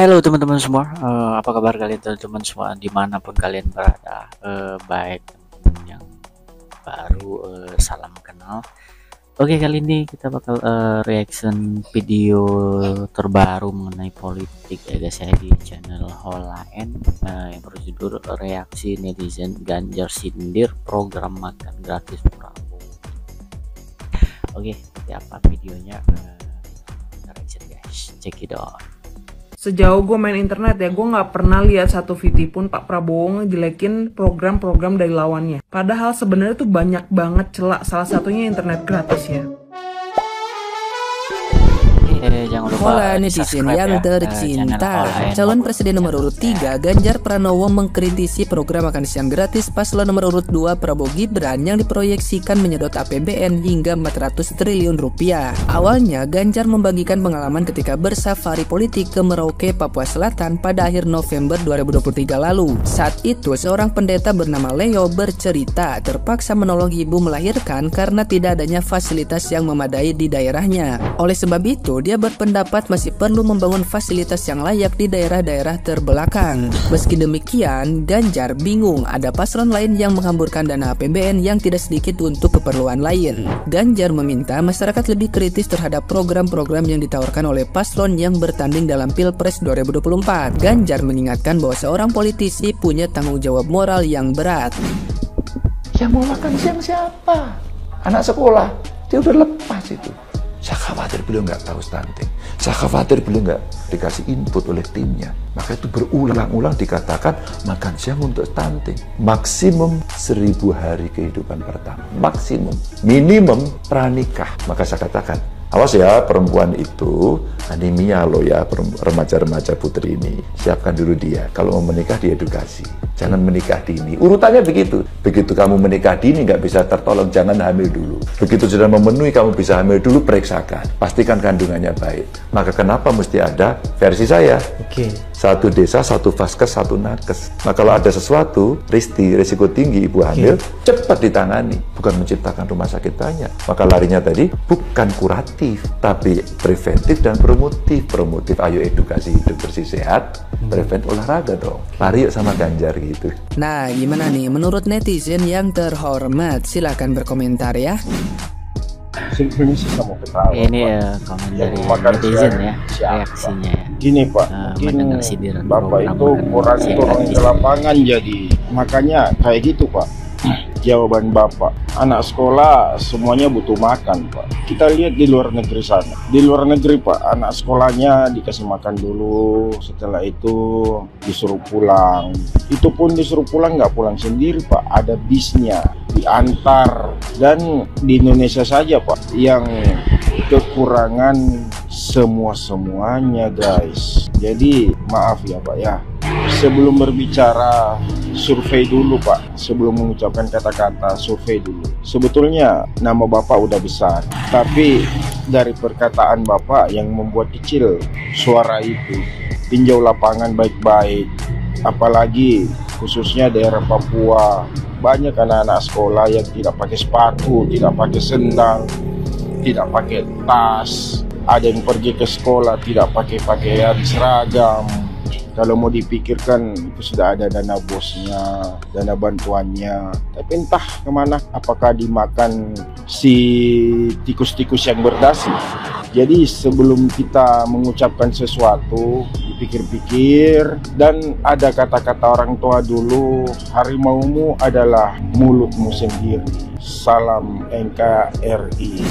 Halo teman-teman semua, apa kabar kalian teman-teman semua dimanapun kalian berada, baik teman-teman yang baru, salam kenal. Oke, kali ini kita bakal reaction video terbaru mengenai politik ya guys ya, di channel Holaen yang berjudul reaksi netizen Ganjar sindir program makan gratis Prabowo. Oke, seperti apa videonya, reaction guys, check it out. Sejauh gue main internet ya, gue nggak pernah lihat satu video pun Pak Prabowo ngejelekin program-program dari lawannya. Padahal sebenarnya tuh banyak banget celak, salah satunya internet gratis ya. Jangan lupa Hola netizen yang tercinta. Calon presiden nomor urut 3 Ganjar Pranowo mengkritisi program makan siang gratis paslon nomor urut 2 Prabowo Gibran yang diproyeksikan menyedot APBN hingga 400 triliun rupiah. Awalnya Ganjar membagikan pengalaman ketika bersafari politik ke Merauke, Papua Selatan pada akhir November 2023 lalu. Saat itu seorang pendeta bernama Leo bercerita terpaksa menolong ibu melahirkan karena tidak adanya fasilitas yang memadai di daerahnya. Oleh sebab itu dia berpendapat masih perlu membangun fasilitas yang layak di daerah-daerah terbelakang. Meski demikian, Ganjar bingung ada paslon lain yang menghamburkan dana APBN yang tidak sedikit untuk keperluan lain. Ganjar meminta masyarakat lebih kritis terhadap program-program yang ditawarkan oleh paslon yang bertanding dalam Pilpres 2024. Ganjar mengingatkan bahwa seorang politisi punya tanggung jawab moral yang berat. Yang mau makan siang siapa? Anak sekolah, dia udah lepas itu. Saya khawatir beliau nggak tahu stunting. Saya khawatir beliau nggak dikasih input oleh timnya. Maka itu berulang-ulang dikatakan makan siang untuk stunting. Maksimum 1000 hari kehidupan pertama. Maksimum. Minimum pranikah. Maka saya katakan, awas ya perempuan itu anemia loh ya, remaja-remaja putri ini. Siapkan dulu dia. Kalau mau menikah diedukasi. Jangan menikah dini. Urutannya begitu. Begitu kamu menikah dini nggak bisa tertolong, jangan hamil dulu. Begitu sudah memenuhi kamu bisa hamil dulu, periksakan. Pastikan kandungannya baik. Maka kenapa mesti ada versi saya? Satu desa, satu vaskes, satu nakes. Nah kalau ada sesuatu, risiko tinggi ibu hamil, cepat ditangani. Bukan menciptakan rumah sakit banyak. Maka larinya tadi bukan kuratif, tapi preventif dan promotif. Promotif, ayo edukasi hidup bersih sehat. Preventif olahraga dong. Lari yuk sama Ganjar gitu. Nah, gimana nih menurut netizen yang terhormat? Silahkan berkomentar ya. Sebetulnya sih sama ketawa. Ini komen dari netizen ya, reaksinya ya. Gini Pak, mendengar mungkin sindiran Bapak itu orang turun ke lapangan, jadi makanya kayak gitu Pak. Jawaban Bapak, anak sekolah semuanya butuh makan Pak. Kita lihat di luar negeri sana. Di luar negeri Pak, anak sekolahnya dikasih makan dulu, setelah itu disuruh pulang. Itu pun disuruh pulang nggak pulang sendiri Pak, ada bisnya, diantar. Dan di Indonesia saja Pak, yang kekurangan semuanya guys. Jadi maaf ya Pak ya, sebelum berbicara survei dulu Pak, sebelum mengucapkan kata-kata survei dulu. Sebetulnya nama Bapak udah besar, tapi dari perkataan Bapak yang membuat kecil suara itu. Tinjau lapangan baik-baik, apalagi khususnya daerah Papua. Banyak anak-anak sekolah yang tidak pakai sepatu, tidak pakai sendal, tidak pakai tas. Ada yang pergi ke sekolah tidak pakai pakaian seragam. Kalau mau dipikirkan itu sudah ada dana bosnya, dana bantuannya. Tapi entah kemana, apakah dimakan si tikus-tikus yang berdasi. Jadi sebelum kita mengucapkan sesuatu, dipikir-pikir. Dan ada kata-kata orang tua dulu, harimaumu adalah mulutmu sendiri. Salam NKRI.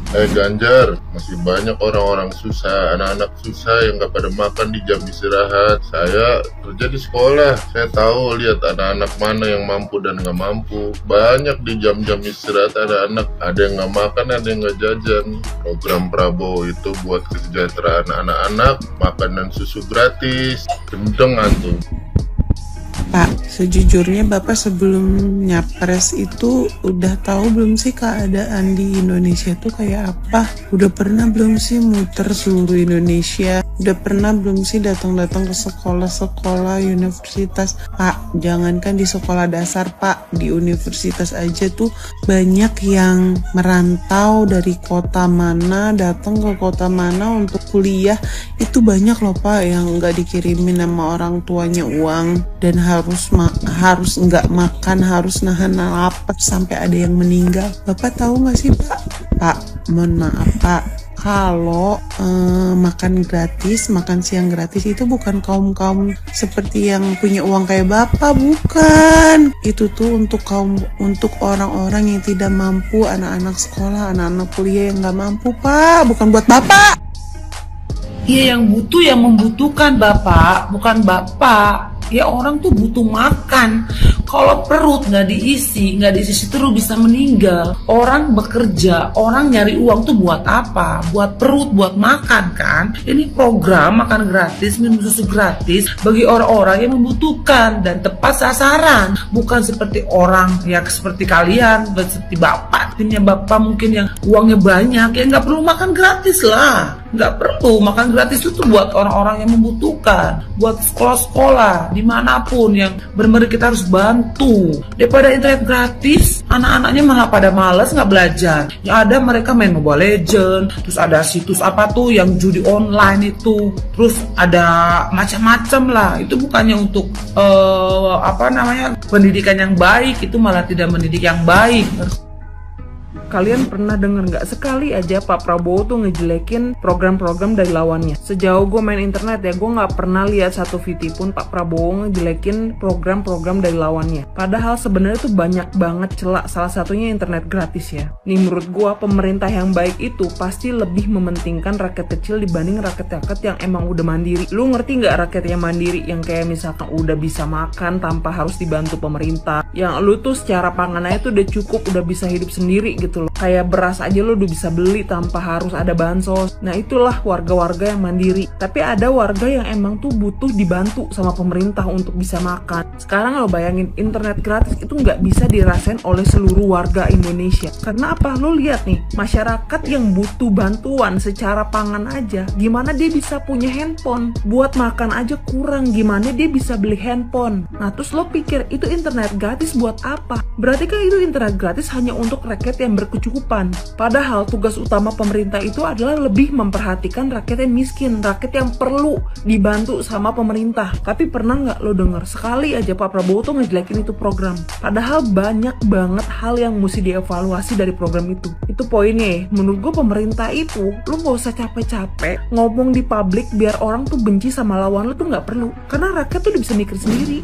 Ganjar, masih banyak orang-orang susah, anak-anak susah yang gak pada makan di jam istirahat. Saya kerja di sekolah, saya tahu lihat anak-anak mana yang mampu dan gak mampu. Banyak di jam-jam istirahat ada anak, ada yang gak makan, ada yang gak jajan. Program Prabowo itu buat kesejahteraan anak-anak, makan dan susu gratis, gendeng antum. Pak, sejujurnya Bapak sebelum nyapres itu udah tahu belum sih keadaan di Indonesia tuh kayak apa? Udah pernah belum sih muter seluruh Indonesia? Udah pernah belum sih datang-datang ke sekolah-sekolah, universitas? Pak, jangankan di sekolah dasar Pak, di universitas aja tuh banyak yang merantau dari kota mana, datang ke kota mana untuk kuliah. Itu banyak loh Pak yang nggak dikirimin sama orang tuanya uang dan harus nggak makan, harus nahan lapar sampai ada yang meninggal. Bapak tahu nggak sih Pak? Pak, mohon maaf Pak, kalau makan gratis, makan siang gratis itu bukan kaum seperti yang punya uang kayak Bapak, bukan. Itu tuh untuk orang-orang yang tidak mampu, anak-anak sekolah, anak-anak kuliah yang nggak mampu Pak, bukan buat Bapak. Iya, yang butuh yang membutuhkan Bapak, bukan Bapak. Ya orang tuh butuh makan. Kalau perut nggak diisi terus bisa meninggal. Orang bekerja, orang nyari uang tuh buat apa? Buat perut, buat makan kan? Ini program makan gratis, minum susu gratis bagi orang-orang yang membutuhkan dan tepat sasaran. Bukan seperti orang yang seperti kalian, seperti Bapak, timnya Bapak mungkin yang uangnya banyak, ya nggak perlu makan gratis lah. Nggak perlu, makan gratis itu buat orang-orang yang membutuhkan, buat sekolah-sekolah dimanapun yang benar-benar kita harus bantu. Daripada internet gratis, anak-anaknya malah pada malas nggak belajar. Yang ada mereka main Mobile Legends, terus ada situs apa tuh yang judi online itu, terus ada macam-macam lah. Itu bukannya untuk pendidikan yang baik, itu malah tidak mendidik yang baik. Kalian pernah denger nggak sekali aja Pak Prabowo tuh ngejelekin program-program dari lawannya? Sejauh gue main internet ya, gue nggak pernah lihat satu VT pun Pak Prabowo ngejelekin program-program dari lawannya. Padahal sebenarnya tuh banyak banget celak, salah satunya internet gratis ya. Nih menurut gue pemerintah yang baik itu pasti lebih mementingkan rakyat kecil dibanding rakyat-rakyat yang emang udah mandiri. Lu ngerti nggak rakyat yang mandiri yang kayak misalkan udah bisa makan tanpa harus dibantu pemerintah? Yang lu tuh secara panganannya tuh udah cukup, udah bisa hidup sendiri gitu loh. Kayak beras aja lo udah bisa beli tanpa harus ada bansos. Nah itulah warga-warga yang mandiri. Tapi ada warga yang emang tuh butuh dibantu sama pemerintah untuk bisa makan. Sekarang lo bayangin internet gratis itu nggak bisa dirasain oleh seluruh warga Indonesia. Karena apa? Lo lihat nih, masyarakat yang butuh bantuan secara pangan aja, gimana dia bisa punya handphone? Buat makan aja kurang, gimana dia bisa beli handphone? Nah terus lo pikir itu internet gratis buat apa? Berarti kan itu internet gratis hanya untuk rakyat yang berkecukupan. Padahal tugas utama pemerintah itu adalah lebih memperhatikan rakyat yang miskin, rakyat yang perlu dibantu sama pemerintah. Tapi pernah nggak lo denger sekali aja Pak Prabowo tuh ngejelekin itu program? Padahal banyak banget hal yang mesti dievaluasi dari program itu. Itu poinnya. Menurut gue pemerintah itu lo nggak usah capek-capek ngomong di publik biar orang tuh benci sama lawan lo tuh nggak perlu. Karena rakyat tuh udah bisa mikir sendiri.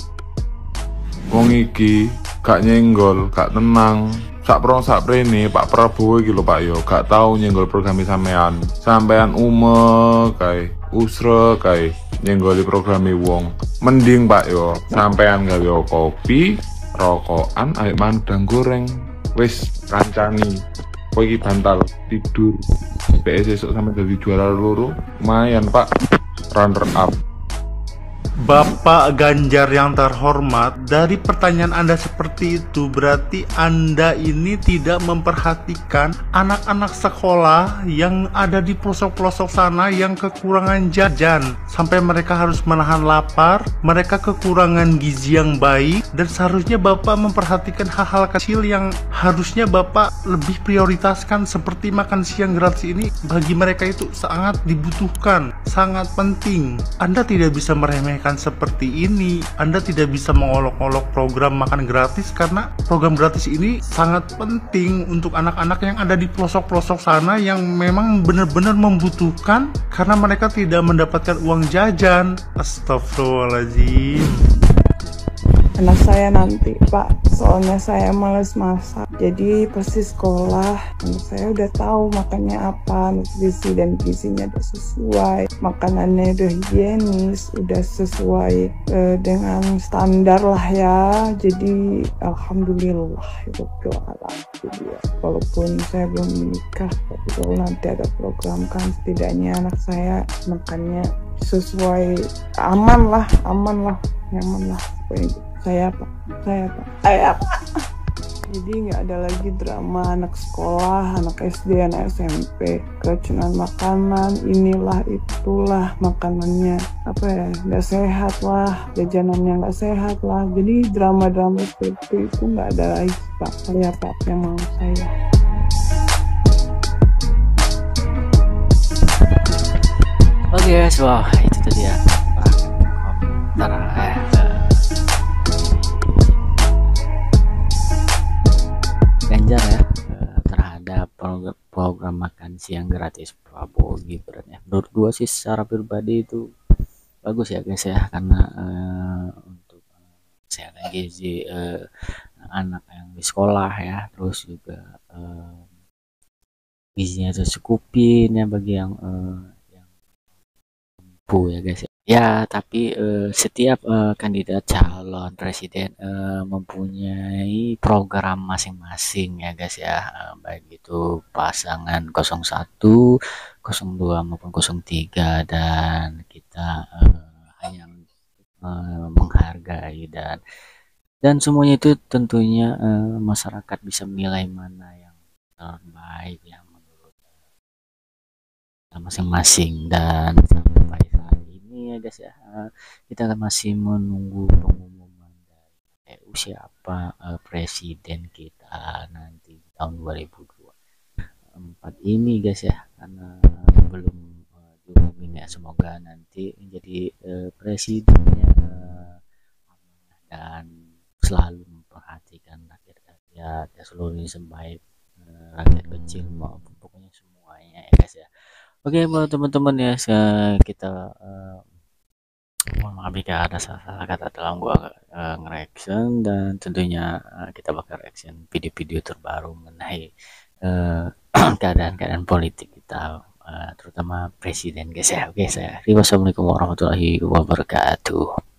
Wong iki gak nyenggol, gak tenang. Sak prene Pak Prabowo iki lho Pak yo, gak tau nyenggol program sampean. Sampean kae, usre kae nyenggoli programe wong. Mending Pak yo, sampean gawe kopi, rokokan, ayo mandang goreng. Wis kancani. Kowe iki bantal tidur. PS esuk sampe dadi juara loro, lumayan Pak. Runner up. Bapak Ganjar yang terhormat, dari pertanyaan Anda seperti itu berarti Anda ini tidak memperhatikan anak-anak sekolah yang ada di pelosok-pelosok sana yang kekurangan jajan sampai mereka harus menahan lapar, mereka kekurangan gizi yang baik, dan seharusnya Bapak memperhatikan hal-hal kecil yang harusnya Bapak lebih prioritaskan seperti makan siang gratis ini bagi mereka itu sangat dibutuhkan, sangat penting. Anda tidak bisa meremehkan seperti ini. Anda tidak bisa mengolok-olok program makan gratis karena program gratis ini sangat penting untuk anak-anak yang ada di pelosok-pelosok sana yang memang benar-benar membutuhkan karena mereka tidak mendapatkan uang jajan. Astagfirullahaladzim. Anak saya nanti Pak, soalnya saya males masak, jadi pasti sekolah. Anak saya udah tahu makannya apa, nutrisi dan gizinya udah sesuai, makanannya udah higienis, udah sesuai dengan standar lah ya. Jadi alhamdulillah itu doa. Jadi ya, walaupun saya belum menikah, tapi kalau nanti ada program kan setidaknya anak saya makannya sesuai, aman lah, nyaman lah pokoknya gitu. Saya pak. Jadi nggak ada lagi drama anak sekolah, anak SD, anak SMP, keracunan makanan, inilah itulah makanannya nggak sehat lah, jajanannya nggak sehat lah. Jadi drama-drama seperti itu nggak ada lagi pak. Saya pak yang mau saya. Oke guys, wah itu tadi ya komentar Ganjar ya terhadap program makan siang gratis Prabowo Gibran ya. Menurut gua sih secara pribadi itu bagus ya guys ya, karena untuk kesehatan gizi anak yang di sekolah ya, terus juga gizinya tercukupin ya bagi yang mampu ya guys ya. Ya, tapi setiap kandidat calon presiden mempunyai program masing-masing ya guys ya, baik itu pasangan 01, 02 maupun 03, dan kita hanya menghargai dan semuanya itu tentunya masyarakat bisa menilai mana yang terbaik yang menurut masing-masing. Dan sampai saat ini ya guys ya, kita masih menunggu pengumuman dari KPU siapa presiden kita nanti tahun 2024 ini guys ya, karena belum diumumin ya. Semoga nanti menjadi presidennya dan selalu memperhatikan rakyat ya, seluruh Indonesia, baik rakyat kecil maupun pokoknya semuanya ya guys ya. Oke buat teman-teman ya, kita mohon maaf jika ada salah kata dalam gua nge-reaction, dan tentunya kita bakal reaction video-video terbaru mengenai keadaan politik kita, terutama presiden guys ya. Oke, saya Wassalamualaikum warahmatullahi wabarakatuh.